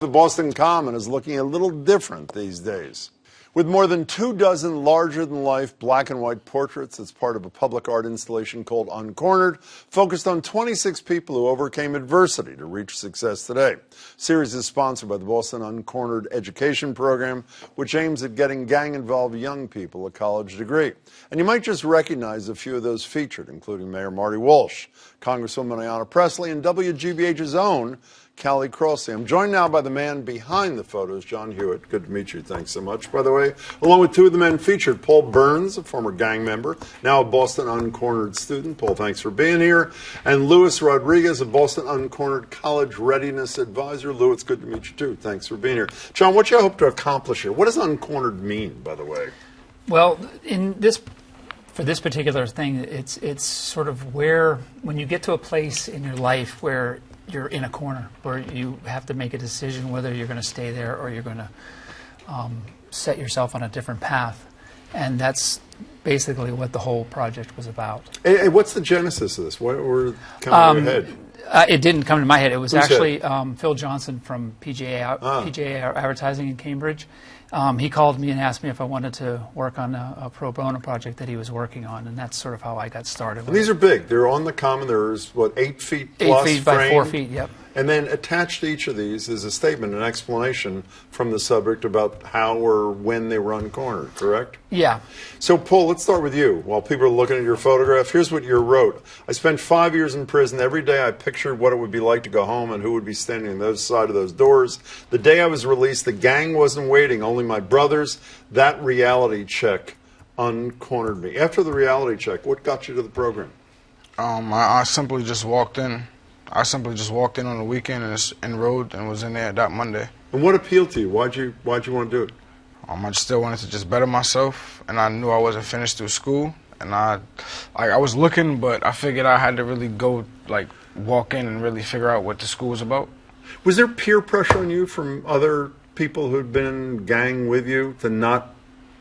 The Boston Common is looking a little different these days. With more than 24 larger-than-life black and white portraits, it's part of a public art installation called Uncornered, focused on 26 people who overcame adversity to reach success today. The series is sponsored by the Boston Uncornered education program, which aims at getting gang-involved young people a college degree. And you might just recognize a few of those featured, including Mayor Marty Walsh, Congresswoman Ayanna Pressley, and WGBH's own Callie Crossley. I'm joined now by the man behind the photos, John Huet. Good to meet you. Thanks so much, by the way. Along with two of the men featured, Paul Burns, a former gang member, now a Boston Uncornered student. Paul, thanks for being here. And Luis Rodrigues, a Boston Uncornered college readiness advisor. Lou, it's good to meet you, too. Thanks for being here. John, what do you hope to accomplish here? What does Uncornered mean, by the way? Well, for this particular thing, it's sort of where, when you get to a place in your life where you're in a corner, where you have to make a decision whether you're going to stay there or you're going to set yourself on a different path. And that's basically what the whole project was about. Hey, what's the genesis of this? What were coming to your head? It didn't come to my head. It was actually Phil Johnson from PGA Advertising in Cambridge. He called me and asked me if I wanted to work on a pro bono project that he was working on, and that's sort of how I got started. And these are big. They're on the common. There's, what, 8 feet plus 8 feet frame? by 4 feet, yep. And then attached to each of these is a statement, an explanation from the subject about how or when they were uncornered, correct? Yeah. So, Paul, let's start with you. While people are looking at your photograph, here's what you wrote. I spent 5 years in prison. Every day I pictured what it would be like to go home and who would be standing on the other side of those doors. The day I was released, the gang wasn't waiting, only my brothers. That reality check uncornered me. After the reality check, what got you to the program? I simply just walked in. I simply just walked in on the weekend and enrolled and was in there that Monday. And what appealed to you? Why'd you want to do it? I just still wanted to just better myself, and I knew I wasn't finished through school. And I was looking, but I figured I had to really go, walk in and really figure out what the school was about. Was there peer pressure on you from other people who'd been in gang with you to not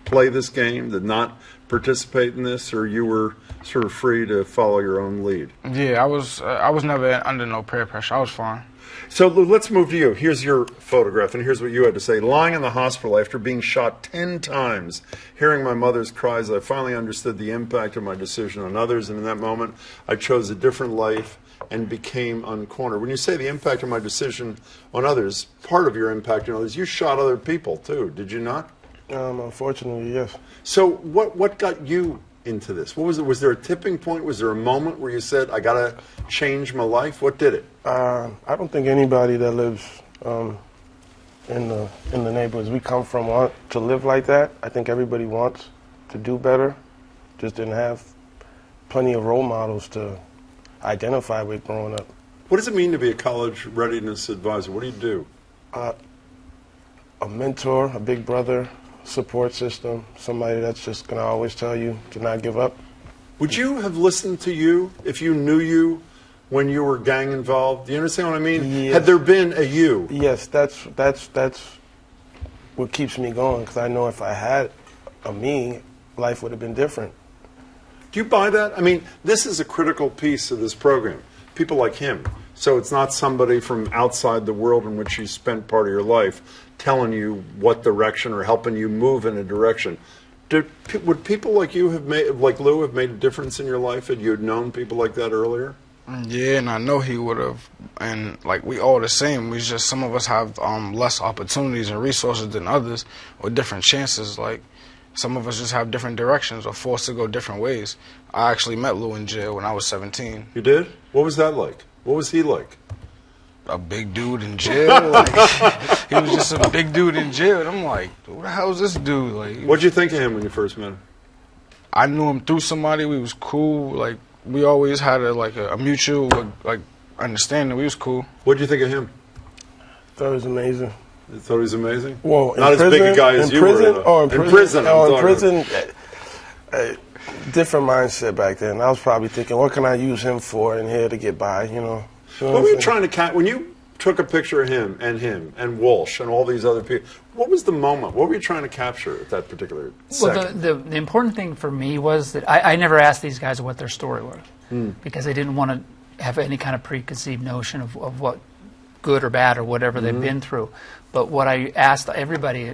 play this game, to not participate in this, or you were sort of free to follow your own lead? Yeah, I was never under no peer pressure. I was fine. So let's move to you. Here's your photograph, and here's what you had to say. Lying in the hospital after being shot 10 times, hearing my mother's cries, I finally understood the impact of my decision on others, and in that moment, I chose a different life and became uncornered. When you say the impact of my decision on others, part of your impact on others, you shot other people too, did you not? Unfortunately, yes. So what got you into this? What was it? Was there a tipping point? Was there a moment where you said, I got to change my life? What did it? I don't think anybody that lives in the neighborhoods we come from want to live like that. I think everybody wants to do better, just didn't have plenty of role models to identify with growing up. What does it mean to be a college readiness advisor? What do you do? A mentor, a big brother, support system, somebody that's just going to always tell you to not give up. Would you have listened to you if you knew you when you were gang involved? Do you understand what I mean? Yes. Had there been a you? Yes, that's what keeps me going, because I know if I had a me, life would have been different. Do you buy that? I mean, this is a critical piece of this program. People like him. So it's not somebody from outside the world in which you spent part of your life telling you what direction or helping you move in a direction. Would people like you have made, like Lou, have made a difference in your life if you had known people like that earlier? Yeah, and I know he would have. And we all the same. We just, some of us have less opportunities and resources than others, or different chances. Some of us just have different directions or forced to go different ways. I actually met Lou in jail when I was 17. You did? What was that like? What was he like? A big dude in jail. He was just a big dude in jail. And I'm like, who the hell is this dude? What'd you think of him when you first met him? I knew him through somebody. We was cool. We always had a mutual understanding. We was cool. What'd you think of him? Thought it was amazing. You thought he was amazing? Well, not as big a guy as you were. In prison. Different mindset back then. I was probably thinking, what can I use him for in here to get by, you know? What were you trying to when you took a picture of him and Walsh and all these other people, what was the moment? What were you trying to capture at that particular second? Well, the important thing for me was that I never asked these guys what their story was, because I didn't want to have any kind of preconceived notion of what good or bad or whatever they've been through. But what I asked everybody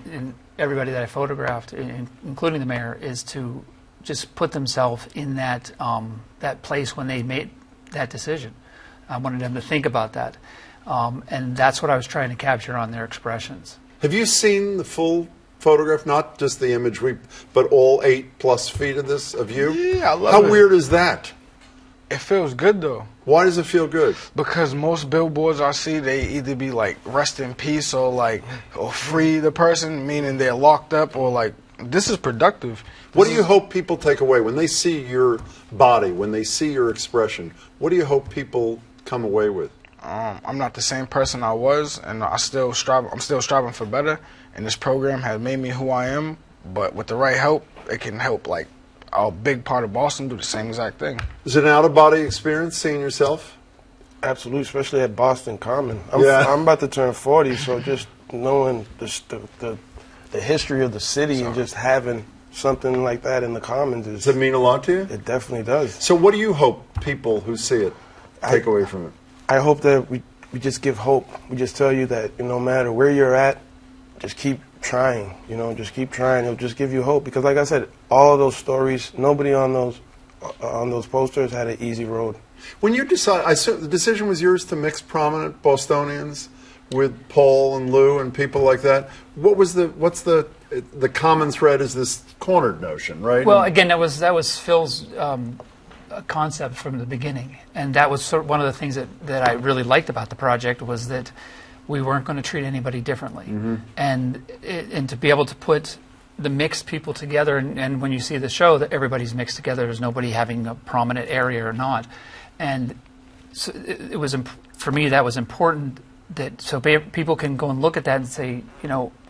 that I photographed, including the mayor, is to just put themselves in that that place when they made that decision. I wanted them to think about that, and that's what I was trying to capture on their expressions. Have you seen the full photograph, not just the image, but all 8+ feet of this of you? Yeah, I love How it. weird is that? It feels good though. Why does it feel good? Because most billboards I see, they either be like rest in peace or like or free the person, meaning they're locked up, or like this is productive. What do you hope people take away when they see your body, when they see your expression? What do you hope people come away with? I'm not the same person I was, and I'm still striving for better. And this program has made me who I am. But with the right help, it can help like a big part of Boston do the same exact thing. Is it an out-of-body experience seeing yourself? Absolutely, especially at Boston Common. Yeah. I'm about to turn 40, so just knowing the history of the city and just having something like that in the Commons Does it mean a lot to you? it definitely does. So what do you hope people who see it take away from it? I hope that we just give hope. We just tell you that no matter where you're at, just keep trying. Just keep trying. It'll just give you hope. Because like I said, all of those stories, nobody on those posters had an easy road. When you decided, the decision was yours to mix prominent Bostonians with Paul and Lou and people like that. What's the common thread is this cornered notion, right? Well, again, that was Phil's concept from the beginning, and that was sort of one of the things that I really liked about the project was that we weren't going to treat anybody differently, and to be able to put the mixed people together, and when you see the show, that everybody's mixed together. There's nobody having a prominent area or not, and so it was for me that was important that so people can go and look at that and say,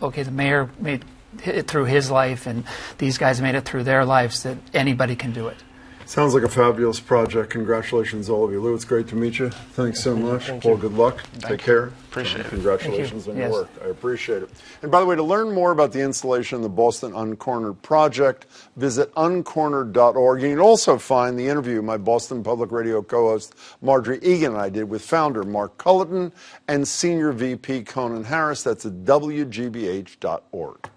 okay, the mayor made it through his life, and these guys made it through their lives. That anybody can do it. Sounds like a fabulous project. Congratulations, all of you. Lou, it's great to meet you. Thanks so much. Paul, good luck. Take care. Appreciate it. Congratulations on your Yes. work. I appreciate it. And by the way, to learn more about the installation of the Boston Uncornered project, visit uncornered.org. You can also find the interview my Boston Public Radio co-host Marjorie Egan and I did with founder Mark Culleton and Senior VP Conan Harris. That's at WGBH.org.